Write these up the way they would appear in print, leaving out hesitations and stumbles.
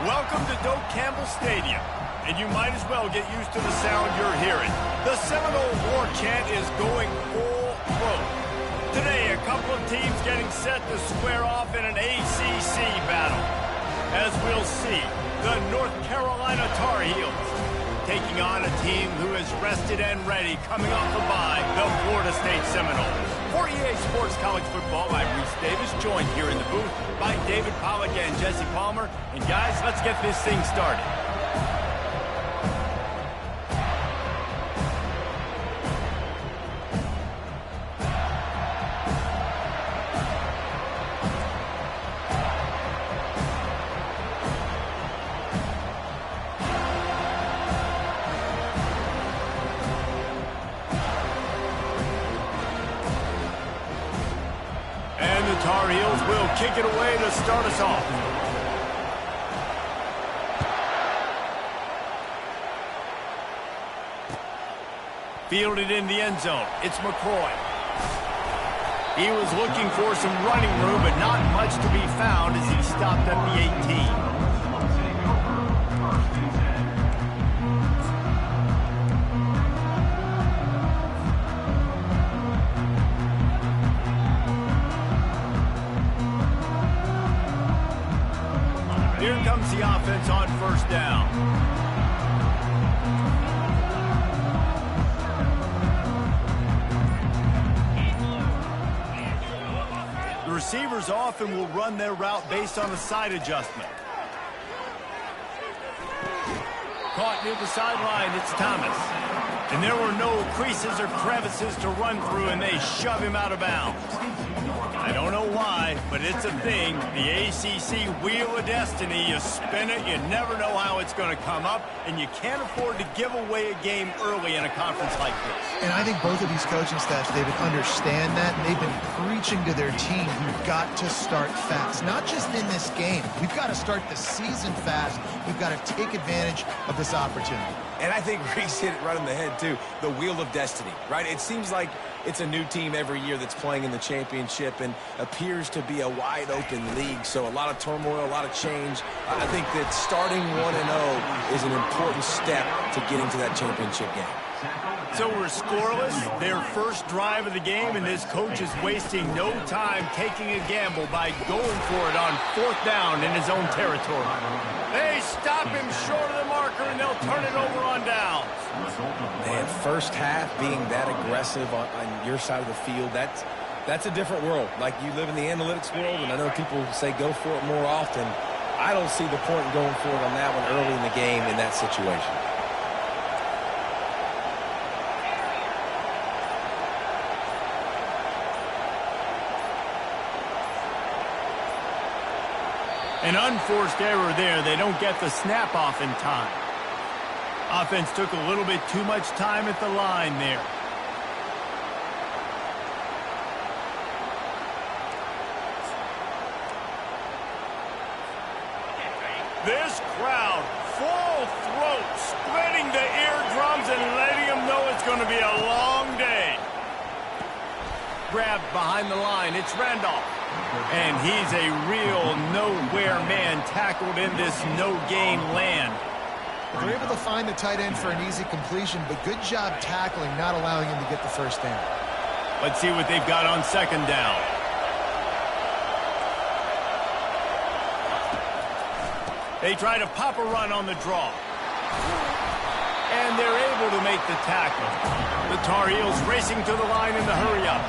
Welcome to Doak Campbell Stadium, and you might as well get used to the sound you're hearing. The Seminole war chant is going full throat. Today, a couple of teams getting set to square off in an ACC battle. As we'll see, the North Carolina Tar Heels taking on a team who is rested and ready coming off the bye, the Florida State Seminoles. For EA Sports College Football, I'm Reese Davis, joined here in the booth by David Pollack and Jesse Palmer. And guys, let's get this thing started. Tar Heels will kick it away to start us off. Fielded in the end zone. It's McCoy. He was looking for some running room, but not much to be found as he stopped at the 18. Here comes the offense on first down. The receivers often will run their route based on a side adjustment. Caught near the sideline, it's Thomas. And there were no creases or crevices to run through, and they shove him out of bounds. I don't know why, but it's a thing. The ACC Wheel of Destiny, you spin it, you never know how it's going to come up, and you can't afford to give away a game early in a conference like this. And I think both of these coaching staffs, David, understand that, and they've been preaching to their team, you've got to start fast. Not just in this game. We've got to start the season fast. We've got to take advantage of this opportunity. And I think Reese hit it right on the head, too. The Wheel of Destiny, right? It seems like it's a new team every year that's playing in the championship and appears to be a wide-open league. So a lot of turmoil, a lot of change. I think that starting 1-0 is an important step to getting to that championship game. So we're scoreless, their first drive of the game, and this coach is wasting no time taking a gamble by going for it on fourth down in his own territory. They stop him short of the marker, and they'll turn it over on downs. Man, first half being that aggressive on your side of the field, that's a different world. Like, you live in the analytics world, and I know people say go for it more often. I don't see the point in going for it on that one early in the game in that situation. An unforced error there. They don't get the snap off in time. Offense took a little bit too much time at the line there. This crowd, full throat, splitting the eardrums and letting them know it's going to be a long day. Grabbed behind the line, it's Randolph. And he's a real nowhere man tackled in this no-gain land. They're able to find the tight end for an easy completion, but good job tackling, not allowing him to get the first down. Let's see what they've got on second down. They try to pop a run on the draw. And they're able to make the tackle. The Tar Heels racing to the line in the hurry-up.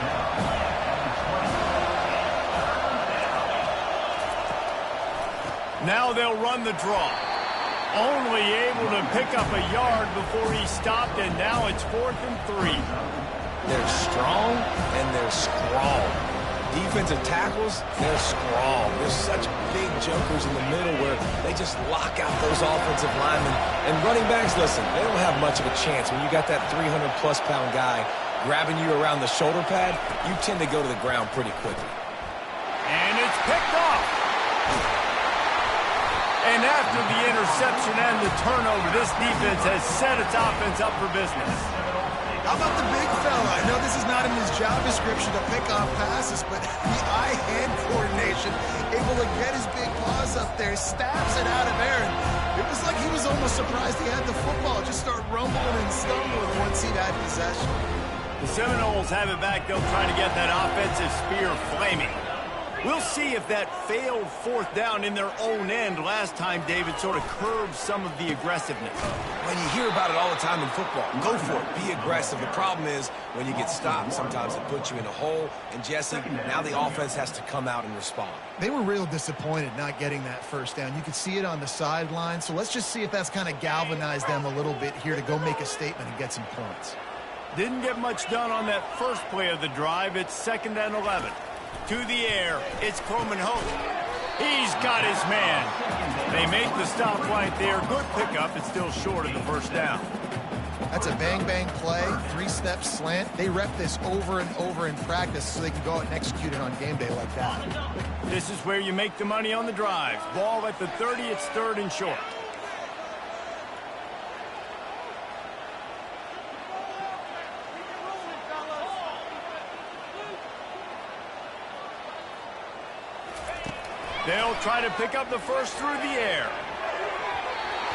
Now they'll run the draw. Only able to pick up a yard before he stopped, and now it's 4th and 3. They're strong and they're scrawl. Defensive tackles, they're scrawl. There's such big jokers in the middle where they just lock out those offensive linemen. And running backs, listen, they don't have much of a chance. When you got that 300-plus-pound guy grabbing you around the shoulder pad, you tend to go to the ground pretty quickly. And it's picked off. And after the interception and the turnover, this defense has set its offense up for business. How about the big fella? I know this is not in his job description to pick off passes, but the eye-hand coordination, able to get his big paws pass up there, stabs it out of Aaron. It was like he was almost surprised he had the football. Just start rumbling and stumbling once he'd had possession. The Seminoles have it back. They'll try to get that offensive spear flaming. We'll see if that failed fourth down in their own end last time, David, sort of curbed some of the aggressiveness. When you hear about it all the time in football, go for it, be aggressive. The problem is when you get stopped, sometimes it puts you in a hole. And Jesse, now the offense has to come out and respond. They were real disappointed not getting that first down. You could see it on the sideline. So let's just see if that's kind of galvanized them a little bit here to go make a statement and get some points. Didn't get much done on that first play of the drive. It's 2nd and 11. To the air, it's Coleman Hope. He's got his man. They make the stop right there. Good pickup. It's still short of the first down. That's a bang-bang play, 3-step slant. They rep this over and over in practice so they can go out and execute it on game day like that. This is where you make the money on the drives. Ball at the 30, it's 3rd and short. They'll try to pick up the first through the air.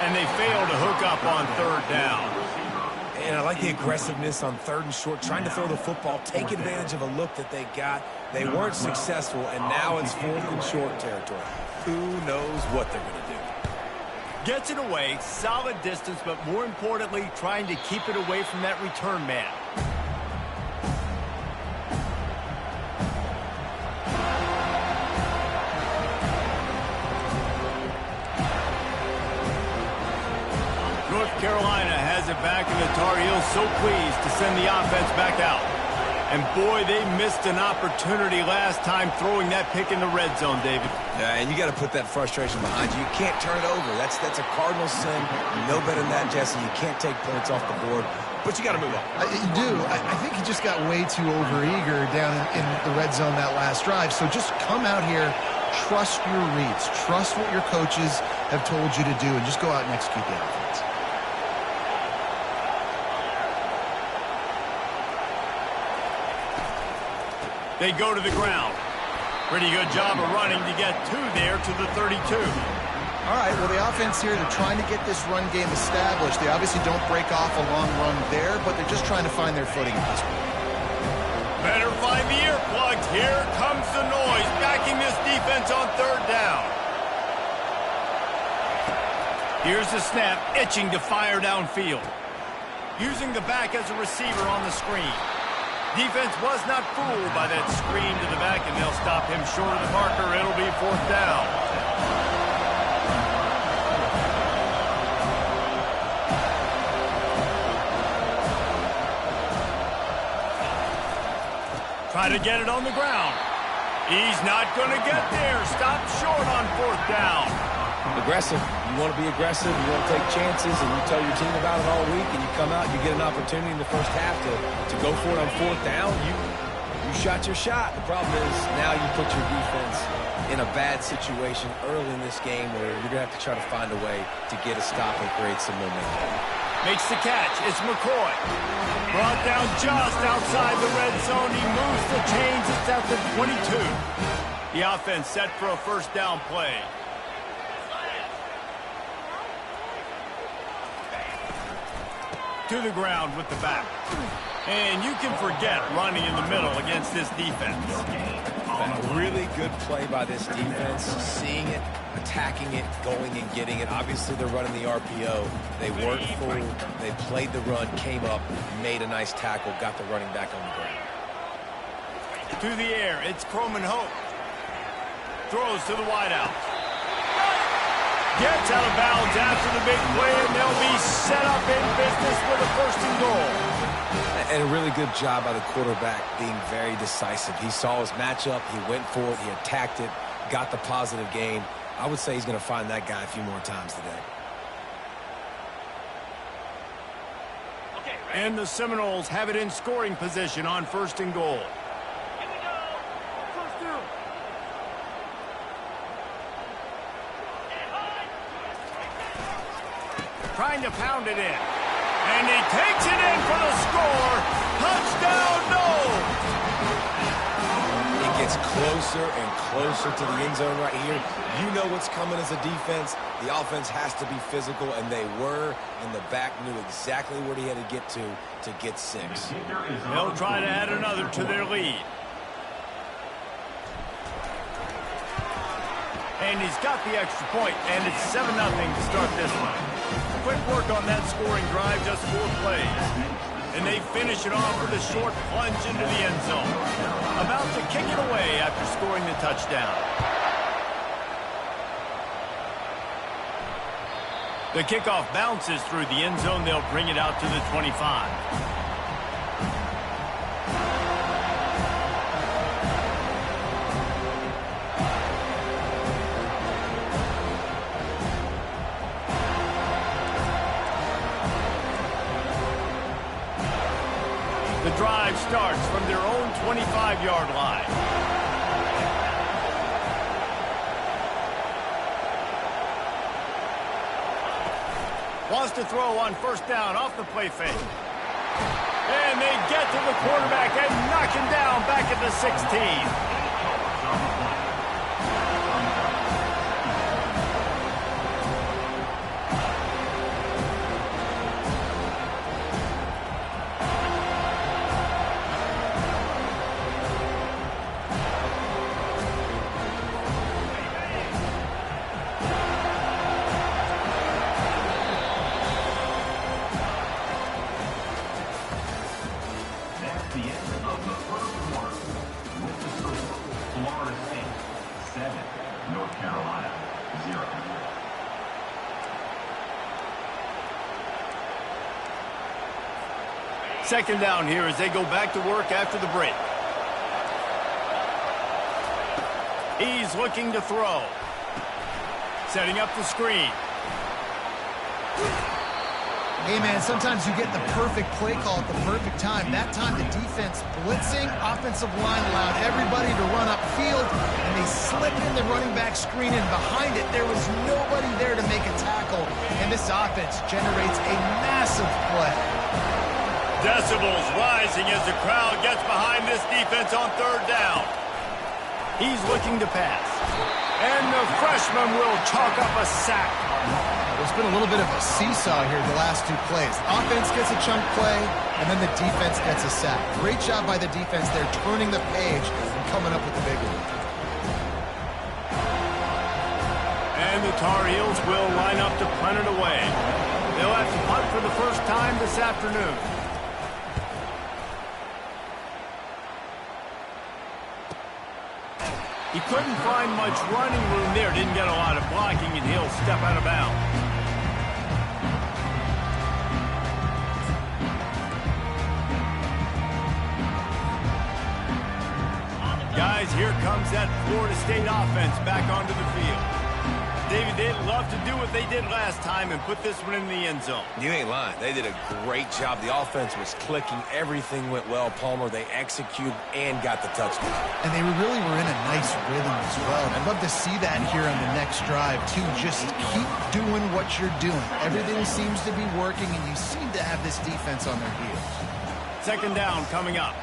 And they fail to hook up on 3rd down. And I like the aggressiveness on 3rd and short, trying to throw the football, take advantage of a look that they got. They weren't successful, and now it's 4th and short territory. Who knows what they're going to do? Gets it away, solid distance, but more importantly, trying to keep it away from that return man. North Carolina has it back, and the Tar Heels so pleased to send the offense back out. And boy, they missed an opportunity last time throwing that pick in the red zone, David. Yeah, and you got to put that frustration behind you. You can't turn it over. That's a cardinal sin. No better than that, Jesse. You can't take points off the board, but you got to move on. You do. I think he just got way too overeager down in the red zone that last drive. So just come out here, trust your reads, trust what your coaches have told you to do, and just go out and execute the offense. They go to the ground. Pretty good job of running to get there to the 32. All right, well, the offense here, they're trying to get this run game established. They obviously don't break off a long run there, but they're just trying to find their footing at this point. Better find the earplugs. Here comes the noise, backing this defense on 3rd down. Here's the snap, itching to fire downfield. Using the back as a receiver on the screen. Defense was not fooled by that screen to the back, and they'll stop him short of the marker. It'll be 4th down. Try to get it on the ground. He's not going to get there. Stop short on 4th down. Aggressive. You want to be aggressive. You want to take chances, and you tell your team about it all week, and you come out, you get an opportunity in the first half to go for it on 4th down. You shot your shot. The problem is now you put your defense in a bad situation early in this game where you're going to have to try to find a way to get a stop and create some momentum. Makes the catch. It's McCoy. Brought down just outside the red zone. He moves the chains. It's at the 22. The offense set for a 1st down play. To the ground with the back. And you can forget running in the middle against this defense. A really good play by this defense, seeing it, attacking it, going and getting it. Obviously, they're running the RPO. They weren't fooled. They played the run, came up, made a nice tackle, got the running back on the ground. To the air, it's Coleman Hope. Throws to the wideout. Gets out of bounds after the big play, and they'll be set up in business with a 1st and goal. And a really good job by the quarterback being very decisive. He saw his matchup, he went for it, he attacked it, got the positive gain. I would say he's going to find that guy a few more times today. And the Seminoles have it in scoring position on 1st and goal. Here we go. 1st down. Trying to pound it in. And he takes it in for the score. Touchdown, no! He gets closer and closer to the end zone right here, you know what's coming as a defense. The offense has to be physical, and they were, and the back knew exactly where he had to get 6. They'll try to add another to their lead. And he's got the extra point, and it's 7-0 to start this one. Quick work on that scoring drive, just 4 plays. And they finish it off with a short plunge into the end zone. About to kick it away after scoring the touchdown. The kickoff bounces through the end zone. They'll bring it out to the 25. The drive starts from their own 25-yard line. Wants to throw on first down off the play fake. And they get to the quarterback and knock him down back at the 16. Second down here as they go back to work after the break. He's looking to throw. Setting up the screen. Hey, man, sometimes you get the perfect play call at the perfect time. That time, the defense blitzing, offensive line allowed everybody to run upfield, and they slipped in the running back screen, and behind it, there was nobody there to make a tackle, and this offense generates a massive play. Decibels rising as the crowd gets behind this defense on third down. He's looking to pass. And the freshman will chalk up a sack. There's been a little bit of a seesaw here the last 2 plays. Offense gets a chunk play, and then the defense gets a sack. Great job by the defense there, turning the page and coming up with the big one. And the Tar Heels will line up to punt it away. They'll have to punt for the first time this afternoon. He couldn't find much running room there. Didn't get a lot of blocking, and he'll step out of bounds. Guys, here comes that Florida State offense back onto the field. David, they'd love to do what they did last time and put this one in the end zone. You ain't lying. They did a great job. The offense was clicking. Everything went well, Palmer. They executed and got the touchdown. And they really were in a nice rhythm as well. And I'd love to see that here on the next drive, too. Just keep doing what you're doing. Everything seems to be working, and you seem to have this defense on their heels. Second down coming up.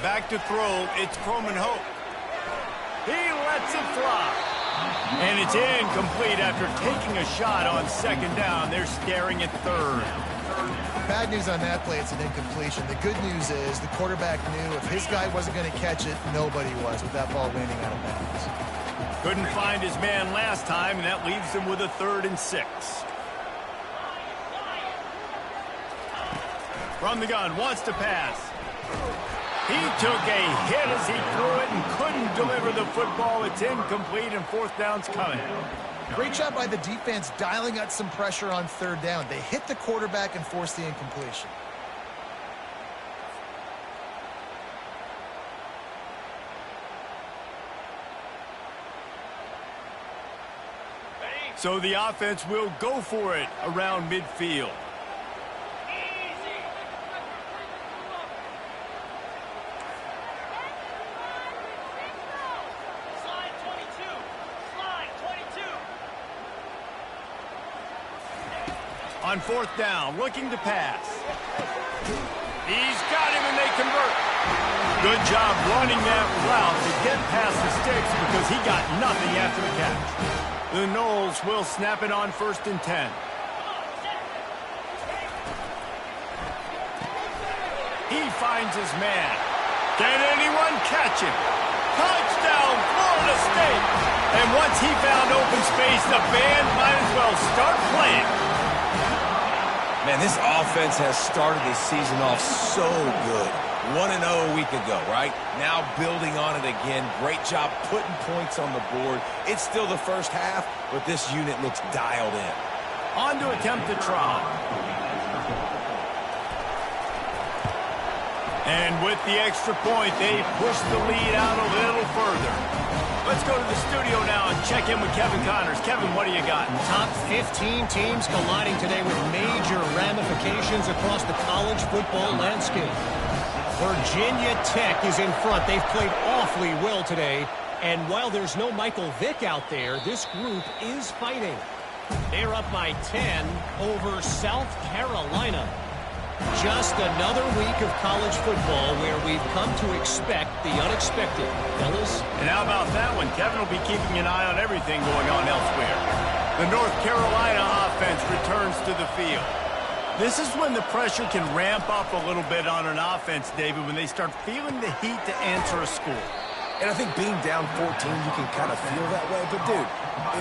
Back to throw, it's Croman Hope. He lets it fly. And it's incomplete after taking a shot on second down. They're staring at third. Bad news on that play, it's an incompletion. The good news is the quarterback knew if his guy wasn't going to catch it, nobody was with that ball landing out of bounds. Couldn't find his man last time, and that leaves him with a 3rd and 6. From the gun, wants to pass. He took a hit as he threw it and couldn't deliver the football. It's incomplete, and 4th down's coming. Great job by the defense dialing out some pressure on 3rd down. They hit the quarterback and forced the incompletion. So the offense will go for it around midfield. On 4th down, looking to pass. He's got him, and they convert. Good job running that route to get past the sticks because he got nothing after the catch. The Noles will snap it on 1st and 10. He finds his man. Can anyone catch him? Touchdown, Florida State! And once he found open space, the band might as well start playing. Man, this offense has started this season off so good. 1-0 a week ago, right? Now building on it again. Great job putting points on the board. It's still the first half, but this unit looks dialed in. On to attempt to try. And with the extra point, they push the lead out a little further. Let's go to the studio now and check in with Kevin Connors. Kevin, what do you got? Top 15 teams colliding today with major ramifications across the college football landscape. Virginia Tech is in front. They've played awfully well today. And while there's no Michael Vick out there, this group is fighting. They're up by 10 over South Carolina. Just another week of college football where we've come to expect the unexpected. Fellas? And how about that one? Kevin will be keeping an eye on everything going on elsewhere. The North Carolina offense returns to the field. This is when the pressure can ramp up a little bit on an offense, David, when they start feeling the heat to answer a score. And I think being down 14, you can kind of feel that way. But, dude,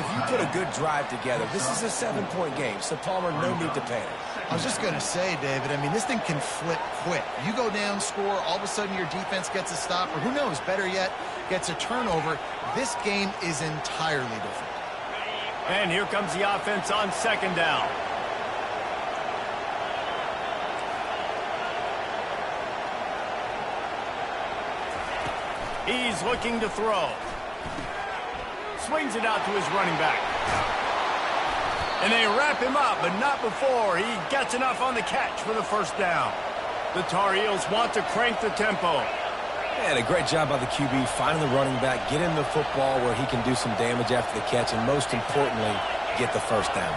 if you put a good drive together, this is a 7-point game. So, Palmer, no need to panic. I was just going to say, David, I mean, this thing can flip quick. You go down, score, all of a sudden your defense gets a stop, or who knows, better yet, gets a turnover. This game is entirely different. And here comes the offense on 2nd down. He's looking to throw. Swings it out to his running back. And they wrap him up, but not before he gets enough on the catch for the 1st down. The Tar Heels want to crank the tempo. And a great job by the QB finding the running back, get him the football where he can do some damage after the catch, and most importantly, get the 1st down.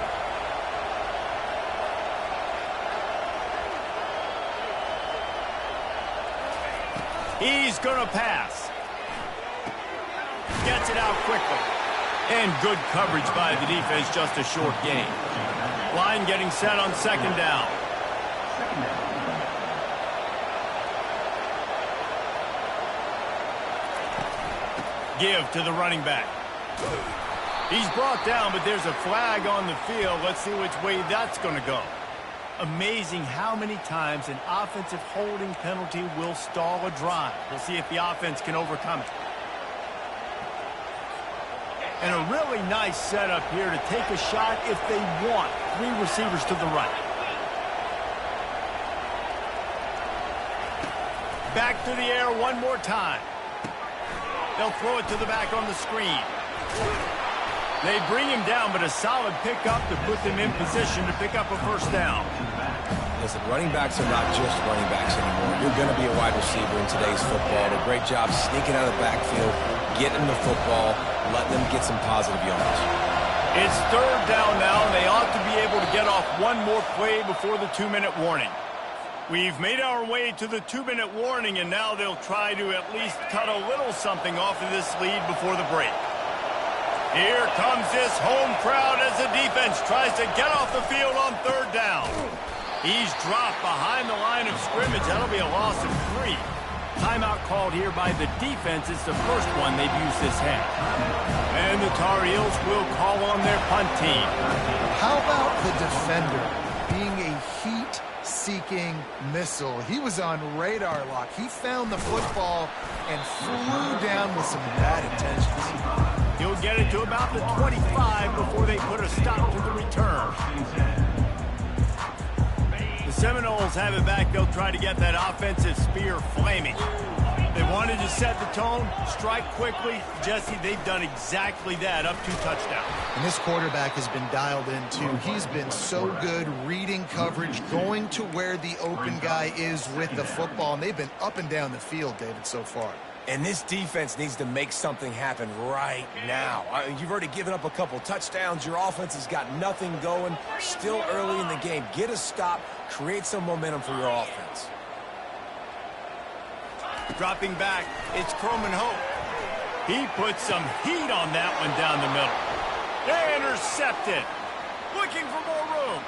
He's going to pass. Gets it out quickly. And good coverage by the defense, just a short gain. Line getting set on 2nd down. Give to the running back. He's brought down, but there's a flag on the field. Let's see which way that's going to go. Amazing how many times an offensive holding penalty will stall a drive. We'll see if the offense can overcome it. And a really nice setup here to take a shot if they want. 3 receivers to the right. Back to the air one more time. They'll throw it to the back on the screen. They bring him down, but a solid pickup to put them in position to pick up a 1st down. Listen, running backs are not just running backs anymore. You're going to be a wide receiver in today's football. A great job sneaking out of the backfield, getting the football, letting them get some positive yards. It's 3rd down now, and they ought to be able to get off one more play before the 2-minute warning. We've made our way to the 2-minute warning, and now they'll try to at least cut a little something off of this lead before the break. Here comes this home crowd as the defense tries to get off the field on 3rd down. He's dropped behind the line of scrimmage. That'll be a loss of 3. Timeout called here by the defense. It's the first one they've used this half. And the Tar Heels will call on their punt team. How about the defender being a heat-seeking missile? He was on radar lock. He found the football and flew down with some bad intentions. He'll get it to about the 25 before they put a stop to the return. The Seminoles have it back. They'll try to get that offensive spear flaming. They wanted to set the tone, strike quickly. Jesse, they've done exactly that, up 2 touchdowns. And this quarterback has been dialed in, too. He's been so good reading coverage, going to where the open guy is with the football. And they've been up and down the field, David, so far. And this defense needs to make something happen right now. You've already given up a couple touchdowns. Your offense has got nothing going. Still early in the game. Get a stop. Create some momentum for your offense. Dropping back, it's Croman Hope. He puts some heat on that one down the middle. Intercepted. Looking for more room.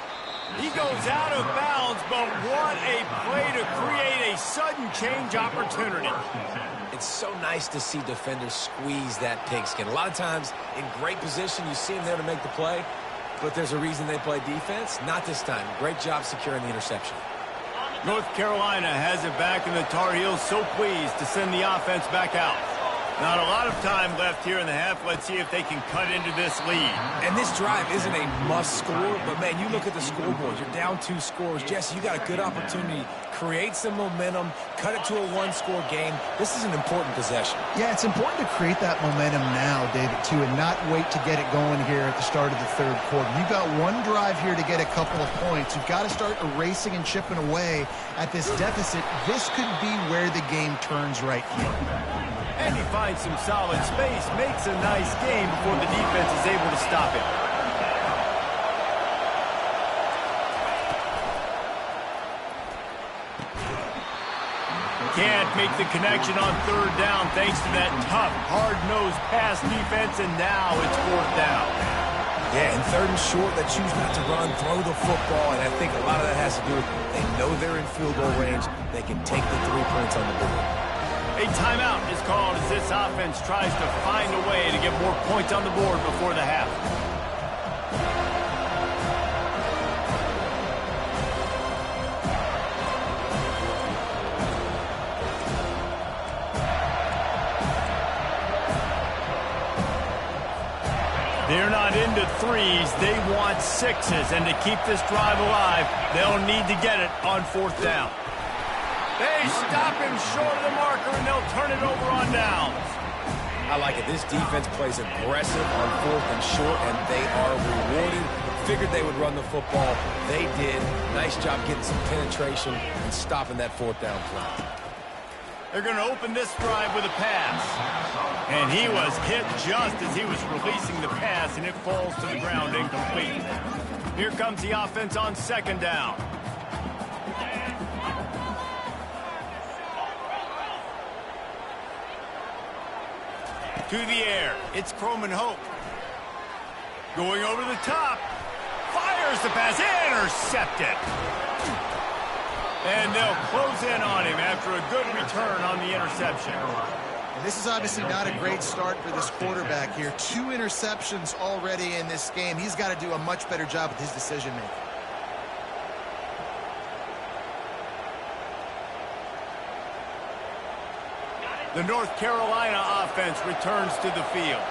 He goes out of bounds, but what a play to create a sudden change opportunity. It's so nice to see defenders squeeze that pigskin. A lot of times, in great position, you see them there to make the play, but there's a reason they play defense. Not this time. Great job securing the interception. North Carolina has it back, and the Tar Heels so pleased to send the offense back out. Not a lot of time left here in the half. Let's see if they can cut into this lead. And this drive isn't a must score, but, man, you look at the scoreboard. You're down 2 scores. Jesse, you got a good opportunity. Create some momentum. Cut it to a 1-score game. This is an important possession. Yeah, it's important to create that momentum now, David, too, and not wait to get it going here at the start of the third quarter. You've got one drive here to get a couple of points. You've got to start erasing and chipping away at this deficit. This could be where the game turns right here. And he finds some solid space, makes a nice game before the defense is able to stop it. Can't make the connection on third down thanks to that tough, hard-nosed pass defense, and now it's fourth down. Yeah, and third and short, they choose not to run, throw the football, and I think a lot of that has to do with they know they're in field goal range. They can take the 3 points on the board. A timeout is called as this offense tries to find a way to get more points on the board before the half. They're not into 3s, they want 6s, and to keep this drive alive, they'll need to get it on fourth down. They stop him short of the marker, and they'll turn it over on downs. I like it. This defense plays aggressive on fourth and short, and they are rewarded. Figured they would run the football. They did. Nice job getting some penetration and stopping that fourth down play. They're going to open this drive with a pass. And he was hit just as he was releasing the pass, and it falls to the ground incomplete. Here comes the offense on second down. To the air, it's Croman Hope. Going over the top. Fires the pass, intercepted. And they'll close in on him after a good return on the interception. And this is obviously not a great start for this quarterback here. 2 interceptions already in this game. He's got to do a much better job with his decision-making. The North Carolina offense returns to the field.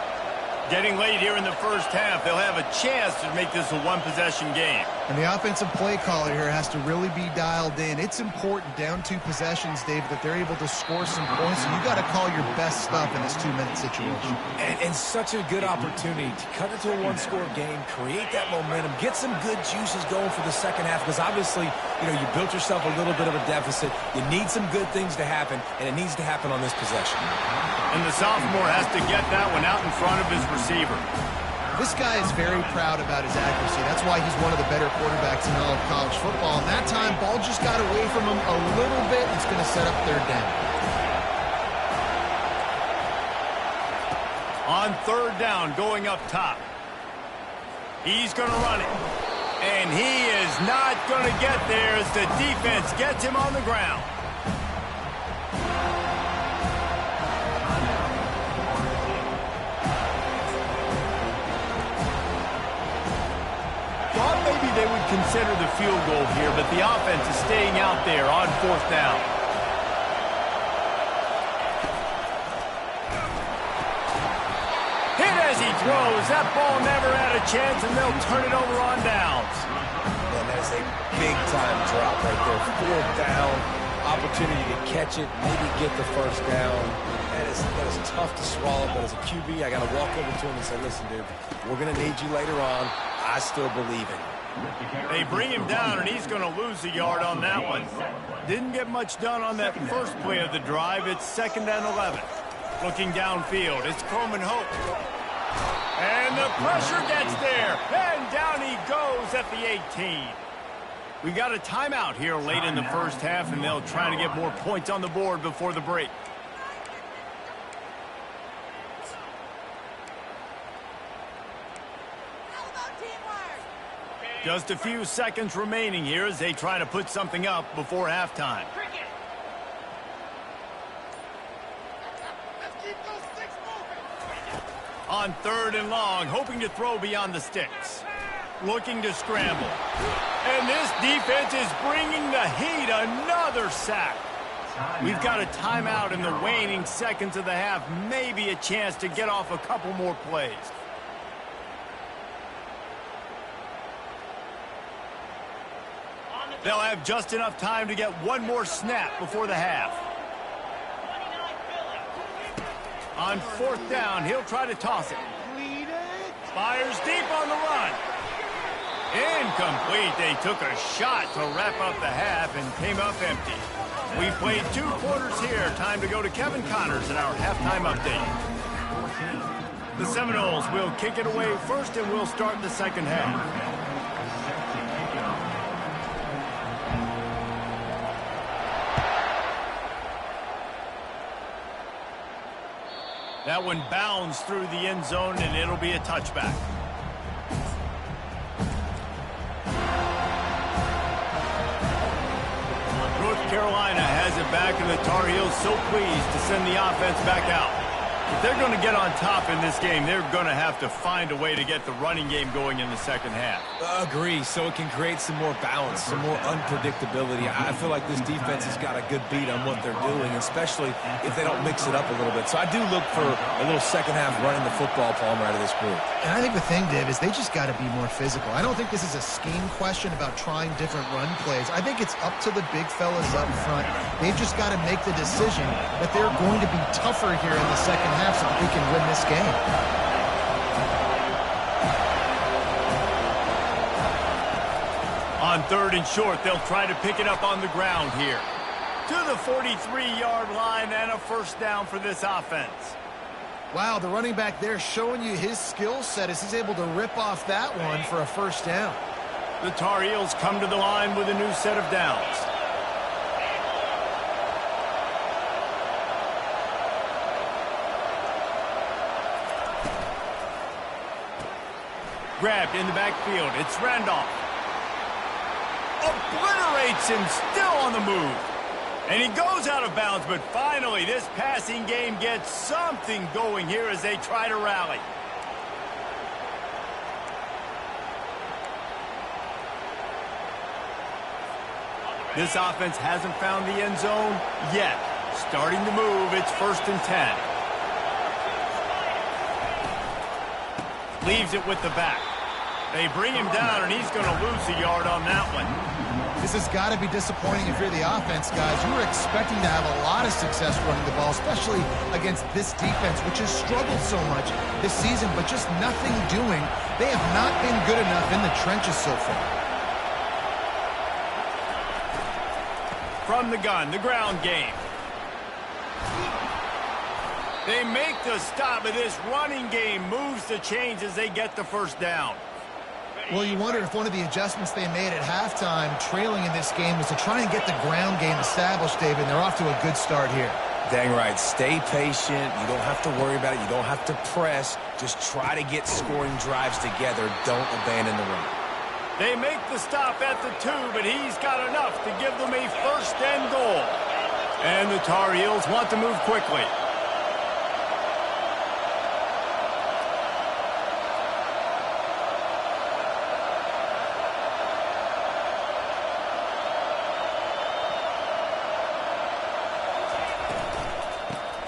Getting late here in the first half, they'll have a chance to make this a one-possession game. And the offensive play caller here has to really be dialed in. It's important, down 2 possessions, Dave, that they're able to score some points. So you got to call your best stuff in this 2-minute situation. And such a good opportunity to cut it to a 1-score game, create that momentum, get some good juices going for the second half, because obviously, you built yourself a little bit of a deficit. You need some good things to happen, and it needs to happen on this possession. And the sophomore has to get that one out in front of his receiver. This guy is very proud about his accuracy. That's why he's one of the better quarterbacks in all of college football. And that time, ball just got away from him a little bit. It's going to set up third down. On third down, going up top. He's going to run it. And he is not going to get there as the defense gets him on the ground. Thought maybe they would consider the field goal here, but the offense is staying out there on fourth down. Hit as he throws. That ball never had a chance, and they'll turn it over on downs. Man, that is a big-time drop right there. Fourth down, opportunity to catch it, maybe get the first down. That is tough to swallow, but as a QB, I got to walk over to him and say, listen, dude, we're going to need you later on. I still believe in you. They bring him down, and he's going to lose a yard on that one. Didn't get much done on that first play of the drive. It's 2nd and 11. Looking downfield, it's Coleman Hope. And the pressure gets there. And down he goes at the 18. We got a timeout here late in the first half, and they'll try to get more points on the board before the break. Just a few seconds remaining here as they try to put something up before halftime. On 3rd and long, hoping to throw beyond the sticks. Looking to scramble. And this defense is bringing the heat. Another sack. We've got a timeout in the waning seconds of the half. Maybe a chance to get off a couple more plays. They'll have just enough time to get one more snap before the half. On 4th down, he'll try to toss it. Fires deep on the run. Incomplete. They took a shot to wrap up the half and came up empty. We played 2 quarters here. Time to go to Kevin Connors in our halftime update. The Seminoles will kick it away first, and we'll start the second half. That one bounds through the end zone, and it'll be a touchback. North Carolina has it back, and the Tar Heels so pleased to send the offense back out. If they're going to get on top in this game, they're going to have to find a way to get the running game going in the second half. Agree, so it can create some more balance, some more unpredictability. I feel like this defense has got a good beat on what they're doing, especially if they don't mix it up a little bit. So I do look for a little second half running the football, Palmer, out of this group. And I think the thing, Dave, is they just got to be more physical. I don't think this is a scheme question about trying different run plays. I think it's up to the big fellas up front. They've just got to make the decision that they're going to be tougher here in the second half so that we can win this game. On 3rd and short, they'll try to pick it up on the ground here. To the 43-yard line and a first down for this offense. Wow, the running back there showing you his skill set as he's able to rip off that one for a first down. The Tar Heels come to the line with a new set of downs. Grabbed in the backfield. It's Randolph. Obliterates him, still on the move. And he goes out of bounds, but finally this passing game gets something going here as they try to rally. This offense hasn't found the end zone yet. Starting to move, it's 1st and 10. Leaves it with the back. They bring him down, and he's going to lose a yard on that one. This has got to be disappointing if you're the offense, guys. You were expecting to have a lot of success running the ball, especially against this defense, which has struggled so much this season, but just nothing doing. They have not been good enough in the trenches so far. From the gun, the ground game. They make the stop, but this running game moves the chains as they get the first down. Well, you wonder if one of the adjustments they made at halftime, trailing in this game, was to try and get the ground game established, David, and they're off to a good start here. Dang right. Stay patient. You don't have to worry about it. You don't have to press. Just try to get scoring drives together. Don't abandon the run. They make the stop at the 2, but he's got enough to give them a 1st and goal. And the Tar Heels want to move quickly.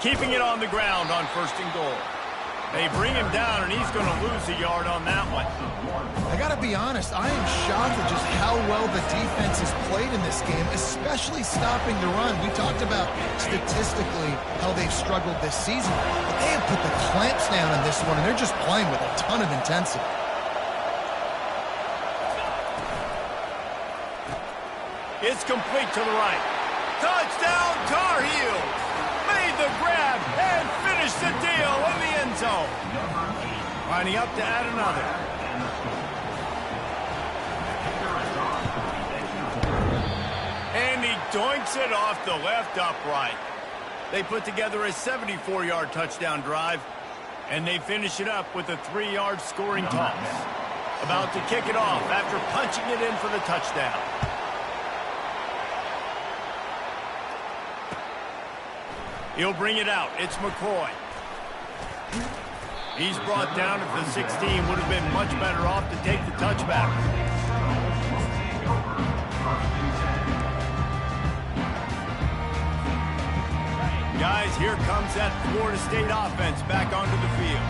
Keeping it on the ground on 1st and goal. They bring him down, and he's going to lose a yard on that one. I got to be honest, I am shocked at just how well the defense has played in this game, especially stopping the run. We talked about statistically how they've struggled this season, but they have put the clamps down on this one, and they're just playing with a ton of intensity. It's complete to the right. lining up to add another. And he doinks it off the left upright. They put together a 74-yard touchdown drive, and they finish it up with a 3-yard scoring toss. About to kick it off after punching it in for the touchdown. He'll bring it out. It's McCoy. He's brought down at the 16. Would have been much better off to take the touchback. Guys, here comes that Florida State offense back onto the field.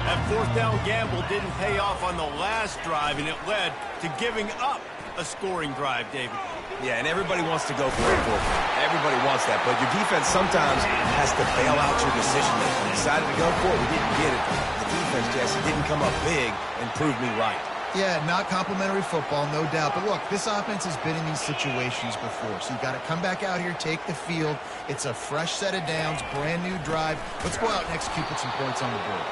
That fourth down gamble didn't pay off on the last drive, and it led to giving up a scoring drive, David. Yeah, and everybody wants to go for it. Everybody wants that, but your defense sometimes has to bail out your decision-making. We decided to go for it. We didn't get it. The defense, Jesse, didn't come up big and prove me right. Yeah, not complimentary football, no doubt. But look, this offense has been in these situations before. So you got to come back out here, take the field. It's a fresh set of downs, brand new drive. Let's go out and execute, put some points on the board.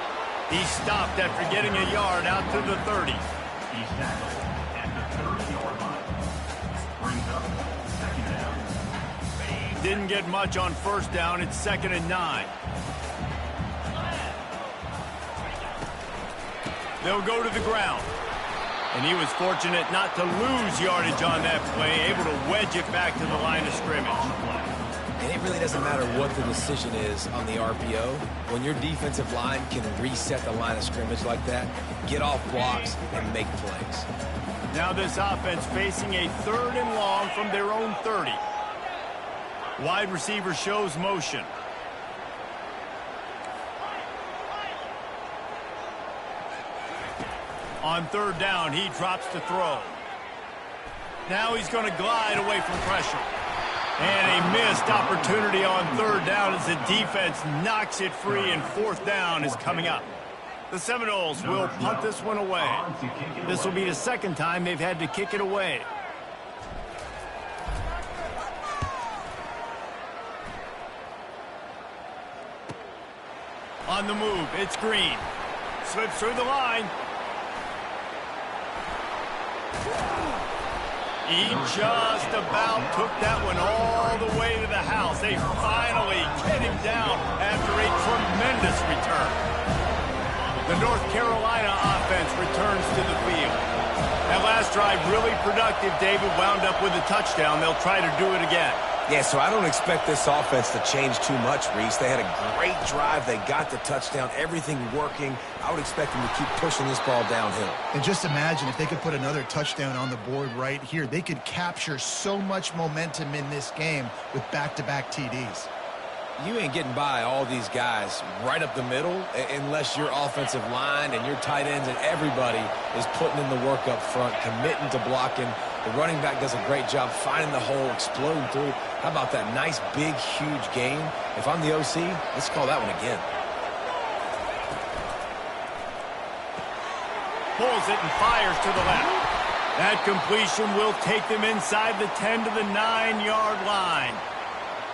He stopped after getting a yard out to the 30. He's tackled at the 30-yard line. Brings up second down. Didn't get much on first down. It's 2nd and 9. They'll go to the ground. And he was fortunate not to lose yardage on that play, able to wedge it back to the line of scrimmage. And it really doesn't matter what the decision is on the RPO. When your defensive line can reset the line of scrimmage like that, get off blocks and make plays. Now this offense facing a 3rd and long from their own 30. Wide receiver shows motion. On 3rd down, he drops to throw. Now he's going to glide away from pressure. And a missed opportunity on 3rd down as the defense knocks it free, and 4th down is coming up. The Seminoles will punt this one away. This will be the 2nd time they've had to kick it away. On the move, it's Green. Slips through the line. He just about took that one all the way to the house. They finally get him down after a tremendous return. The North Carolina offense returns to the field. That last drive really productive. David wound up with a touchdown. They'll try to do it again. Yeah, so I don't expect this offense to change too much, Reese. They had a great drive. They got the touchdown. Everything working. I would expect them to keep pushing this ball downhill. And just imagine if they could put another touchdown on the board right here. They could capture so much momentum in this game with back-to-back TDs. You ain't getting by all these guys right up the middle unless your offensive line and your tight ends and everybody is putting in the work up front, committing to blocking. The running back does a great job finding the hole, exploding through. How about that nice, big, huge gain? If I'm the OC, let's call that one again. Pulls it and fires to the left. That completion will take them inside the 10 to the 9-yard line.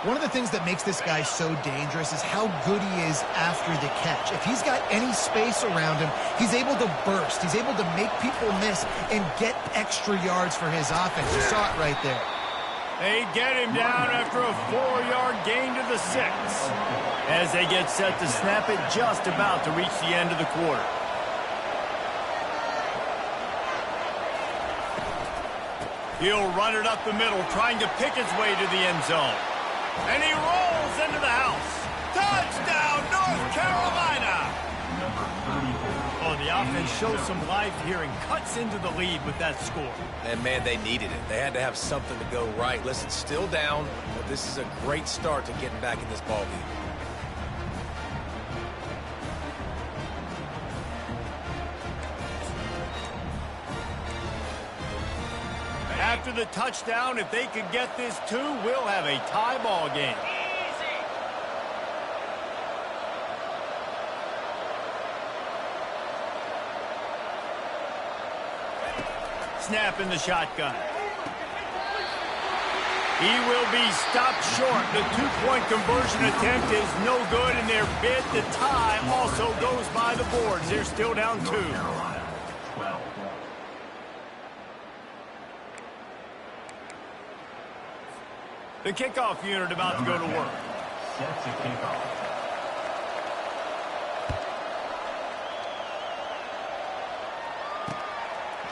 One of the things that makes this guy so dangerous is how good he is after the catch. If he's got any space around him, he's able to burst. He's able to make people miss and get extra yards for his offense. You saw it right there. They get him down after a 4-yard gain to the 6. As they get set to snap it just about to reach the end of the quarter. He'll run it up the middle, trying to pick his way to the end zone. And he rolls into the house. Touchdown, North Carolina! Oh, the offense shows some life here and cuts into the lead with that score. And, man, they needed it. They had to have something to go right. Listen, still down, but this is a great start to getting back in this ballgame. After the touchdown, if they could get this too, we'll have a tie ball game. Snap in the shotgun. He will be stopped short. The two-point conversion attempt is no good, and their bid to tie also goes by the boards. They're still down 2. Carolina, 12. The kickoff unit about to go to work. Set to kick off.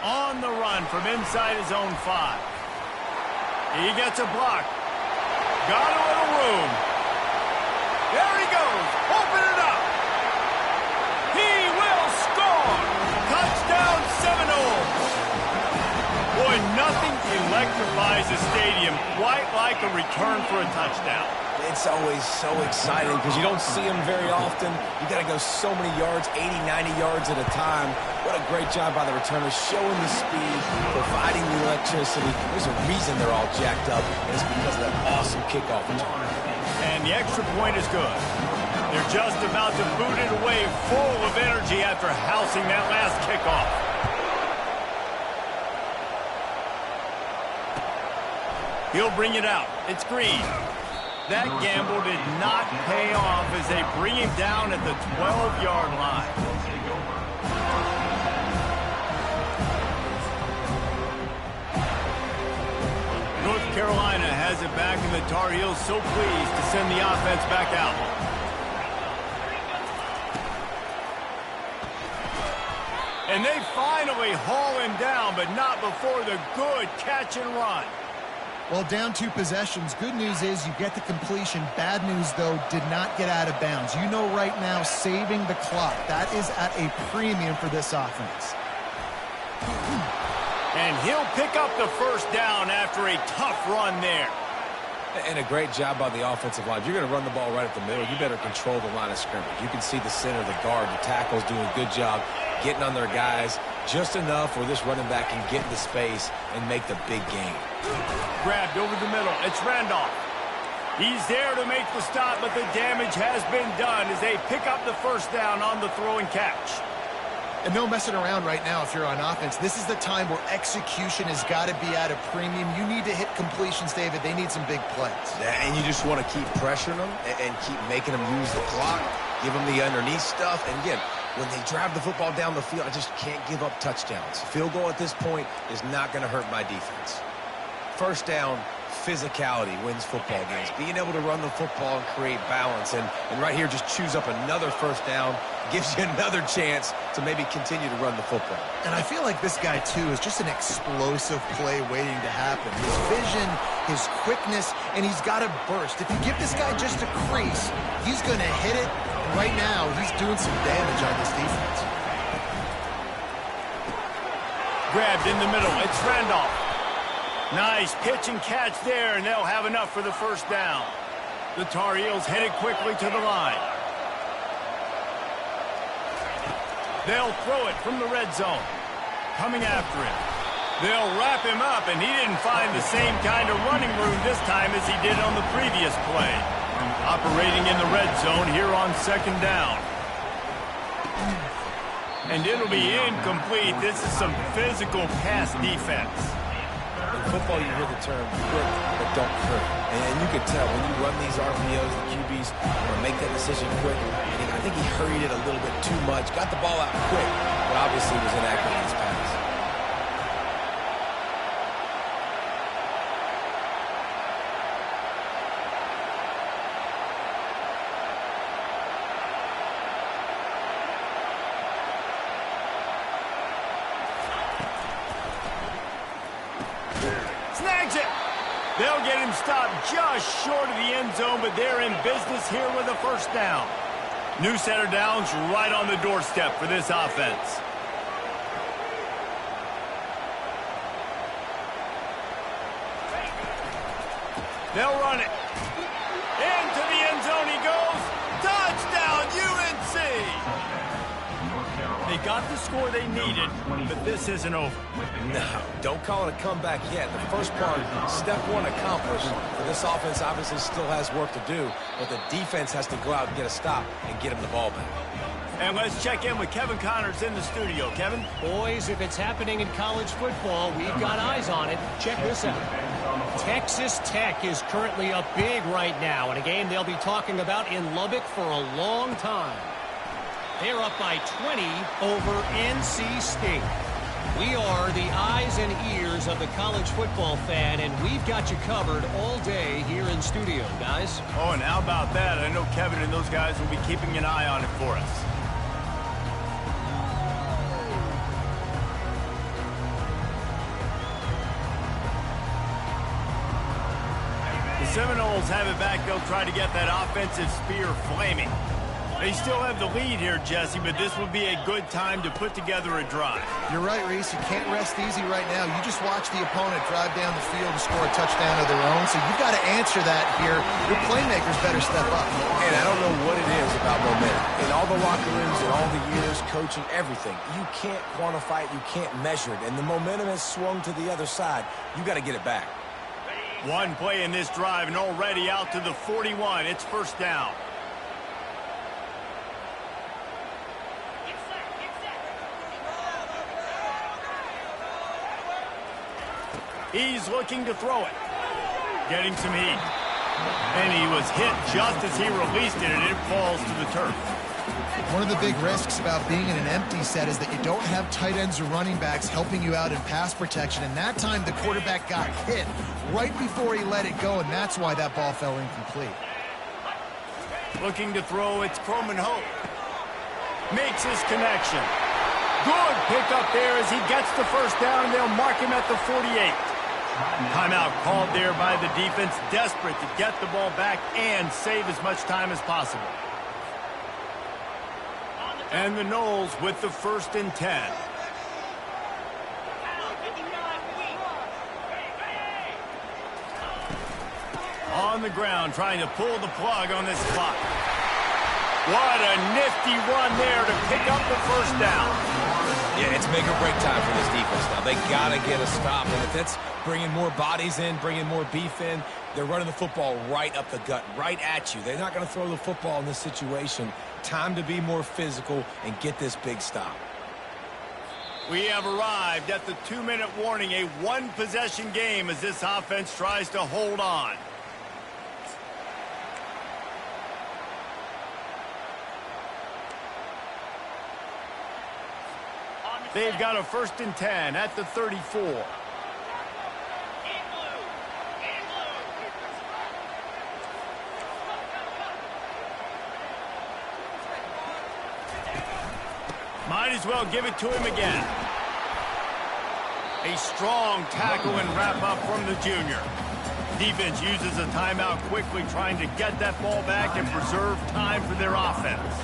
On the run from inside his own 5. He gets a block. Got a little room. There he goes. Open it up. He will score. Touchdown Seminoles. Boy, nothing electrifies a stadium quite like a return for a touchdown. It's always so exciting because you don't see them very often. You got to go so many yards, 80, 90 yards at a time. What a great job by the returners, showing the speed, providing the electricity. There's a reason they're all jacked up, and it's because of that awesome kickoff return. And the extra point is good. They're just about to boot it away full of energy after housing that last kickoff. He'll bring it out. It's Green. That gamble did not pay off as they bring him down at the 12-yard line. North Carolina has it back, and the Tar Heels so pleased to send the offense back out. And they finally haul him down, but not before the good catch and run. Well, down 2 possessions. Good news is you get the completion. Bad news, though, did not get out of bounds. You know right now, saving the clock. That is at a premium for this offense. And he'll pick up the first down after a tough run there. And a great job by the offensive line. If you're going to run the ball right at the middle, you better control the line of scrimmage. You can see the center, the guard, the tackles doing a good job getting on their guys just enough where this running back can get into space and make the big game. Grabbed over the middle. It's Randolph. He's there to make the stop, but the damage has been done as they pick up the first down on the throw and catch. And no messing around right now if you're on offense. This is the time where execution has got to be at a premium. You need to hit completions, David. They need some big plays. And you just want to keep pressuring them and keep making them use the clock, give them the underneath stuff. And again, when they drive the football down the field, I just can't give up touchdowns. Field goal at this point is not going to hurt my defense. First down, physicality wins football games. Being able to run the football and create balance. And right here, just choose up another first down, gives you another chance to maybe continue to run the football. And I feel like this guy, too, is just an explosive play waiting to happen. His vision, his quickness, and he's got to burst. If you give this guy just a crease, he's going to hit it. And right now, he's doing some damage on this defense. Grabbed in the middle. It's Randolph. Nice pitch and catch there, and they'll have enough for the first down. The Tar Heels headed quickly to the line. They'll throw it from the red zone. Coming after him. They'll wrap him up, and he didn't find the same kind of running room this time as he did on the previous play. Operating in the red zone here on second down. And it'll be incomplete. This is some physical pass defense. In football, you hear the term quick but don't hurt. And you can tell when you run these RPOs, the QBs want to make that decision quick. And I think he hurried it a little bit too much. Got the ball out quick, but obviously was inaccurate in his pass. Snags it. They'll get him stopped just short of the end zone, but they're in business here with a first down. New set of downs right on the doorstep for this offense. They'll run it. Into the end zone he goes. Touchdown, UNC! They got the score they needed, but this isn't over. No, don't call it a comeback yet. The first part, step one accomplished. But this offense obviously still has work to do, but the defense has to go out and get a stop and get him the ball back. And let's check in with Kevin Connors in the studio. Kevin? Boys, if it's happening in college football, we've got eyes on it. Check this out. Texas Tech is currently up big right now in a game they'll be talking about in Lubbock for a long time. They're up by 20 over NC State. We are the eyes and ears of the college football fan, and we've got you covered all day here in studio, guys. Oh, and how about that? I know Kevin and those guys will be keeping an eye on it for us. The Seminoles have it back. They'll try to get that offensive spear flaming. They still have the lead here, Jesse, but this will be a good time to put together a drive. You're right, Reese. You can't rest easy right now. You just watch the opponent drive down the field and score a touchdown of their own, so you've got to answer that here. Your playmakers better step up. And I don't know what it is about momentum. In all the locker rooms, in all the years, coaching, everything, you can't quantify it, you can't measure it. And the momentum has swung to the other side. You got to get it back. One play in this drive and already out to the 41. It's first down. He's looking to throw it. Getting some heat. And he was hit just as he released it, and it falls to the turf. One of the big risks about being in an empty set is that you don't have tight ends or running backs helping you out in pass protection. And that time, the quarterback got hit right before he let it go, and that's why that ball fell incomplete. Looking to throw, it's Croman Hope. Makes his connection. Good pickup there as he gets the first down, and they'll mark him at the 48. Timeout called there by the defense, desperate to get the ball back and save as much time as possible. And the Noles with the 1st and 10. On the ground, trying to pull the plug on this clock. What a nifty run there to pick up the first down. Yeah, it's make or break time for this defense now. They got to get a stop. And if that's bringing more bodies in, bringing more beef in, they're running the football right up the gut, right at you. They're not going to throw the football in this situation. Time to be more physical and get this big stop. We have arrived at the 2-minute warning, a one-possession game as this offense tries to hold on. They've got a 1st and 10 at the 34. Might as well give it to him again. A strong tackle and wrap up from the junior. Defense uses a timeout quickly, trying to get that ball back and preserve time for their offense.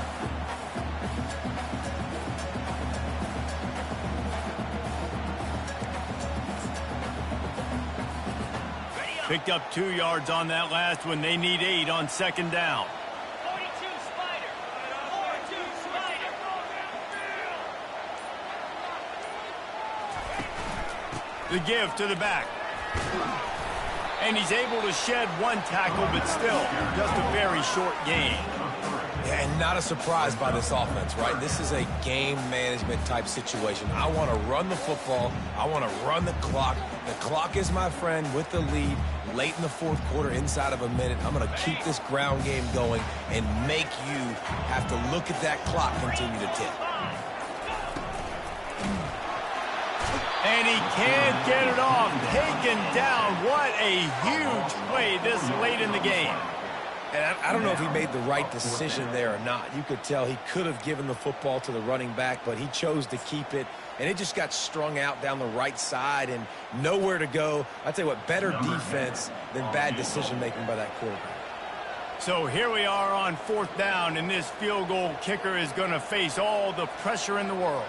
Picked up 2 yards on that last one. They need 8 on 2nd down. 42 Spider. 42 Spider. The give to the back. And he's able to shed one tackle, but still just a very short gain. Yeah, and not a surprise by this offense, right? This is a game management type situation. I want to run the football. I want to run the clock. The clock is my friend with the lead late in the 4th quarter, inside of a minute. I'm going to keep this ground game going and make you have to look at that clock continue to tick. And he can't get it off. Taken down. What a huge play this late in the game. And I don't know if he made the right decision there or not. You could tell he could have given the football to the running back, but he chose to keep it, and it just got strung out down the right side and nowhere to go. I tell you what, better defense than bad decision-making by that quarterback. So here we are on 4th down, and this field goal kicker is going to face all the pressure in the world.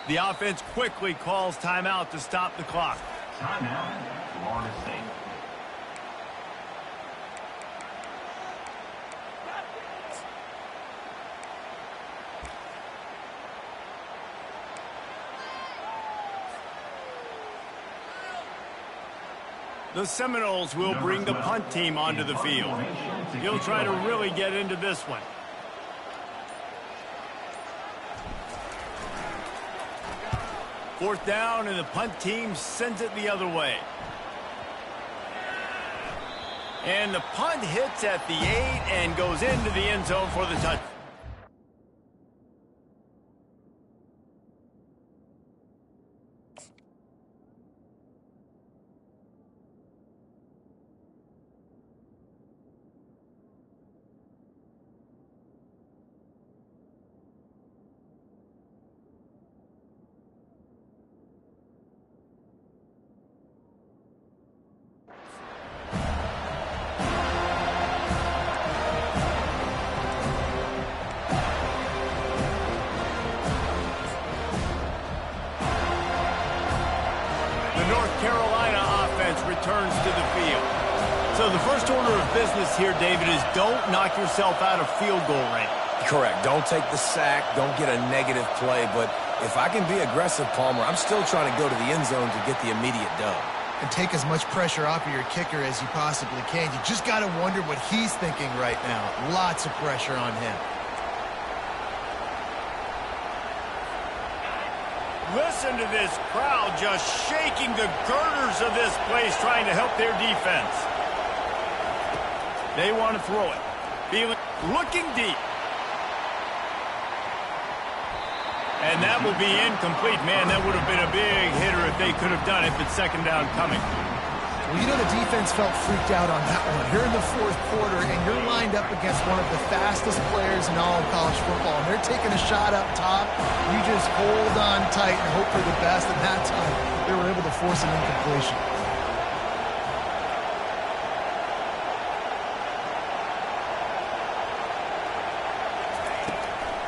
The offense quickly calls timeout to stop the clock. Timeout, Florida State. The Seminoles will bring the punt team onto the field. He'll try to really get into this one. Fourth down, and the punt team sends it the other way. And the punt hits at the 8 and goes into the end zone for the touchdown. Carolina offense returns to the field. So the first order of business here, David, is don't knock yourself out of field goal range. Correct. Don't take the sack. Don't get a negative play. But if I can be aggressive, Palmer, I'm still trying to go to the end zone to get the immediate dub. And take as much pressure off of your kicker as you possibly can. You just got to wonder what he's thinking right now. Lots of pressure on him. Listen to this crowd just shaking the girders of this place, trying to help their defense. They want to throw it. Looking deep. And that will be incomplete. Man, that would have been a big hitter if they could have done it, but second down coming. Well, you know, the defense felt freaked out on that one. You're in the fourth quarter, and you're lined up against one of the fastest players in all of college football, and they're taking a shot up top. You just hold on tight and hope for the best, and that time they were able to force an incompletion.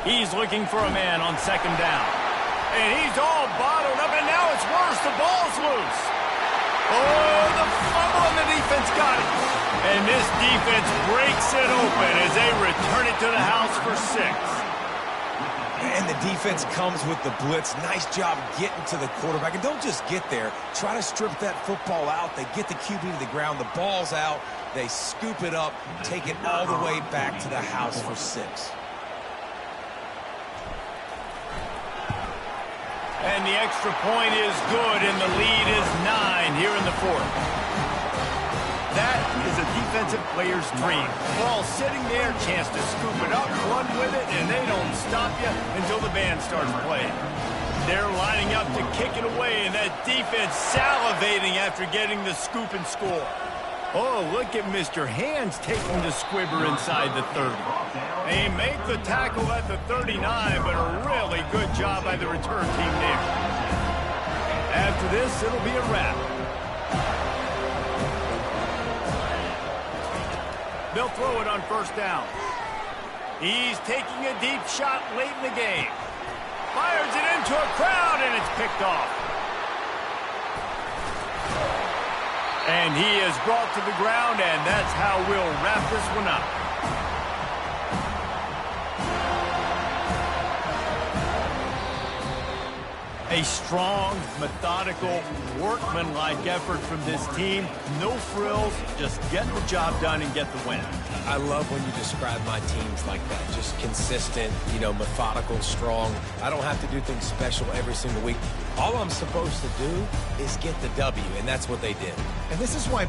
He's looking for a man on second down. And he's all bottled up, and now it's worse. The ball's loose. Oh, the fumble, and the defense got it. And this defense breaks it open as they return it to the house for 6. And the defense comes with the blitz. Nice job getting to the quarterback. And don't just get there. Try to strip that football out. They get the QB to the ground. The ball's out. They scoop it up, take it all the way back to the house for 6. And the extra point is good, and the lead is 9 here in the fourth. That is a defensive player's dream. Ball sitting there, chance to scoop it up, run with it, and they don't stop you until the band starts playing. They're lining up to kick it away, and that defense salivating after getting the scoop and score. Oh, look at Mr. Hands taking the squibber inside the 30. They make the tackle at the 39, but a really good job by the return team there. After this, it'll be a wrap. They'll throw it on first down. He's taking a deep shot late in the game. Fires it into a crowd, and it's picked off. And he is brought to the ground, and that's how we'll wrap this one up. A strong, methodical, workmanlike effort from this team. No frills, just get the job done and get the win. I love when you describe my teams like that. Just consistent, methodical, strong. I don't have to do things special every single week. All I'm supposed to do is get the W, and that's what they did. And this is why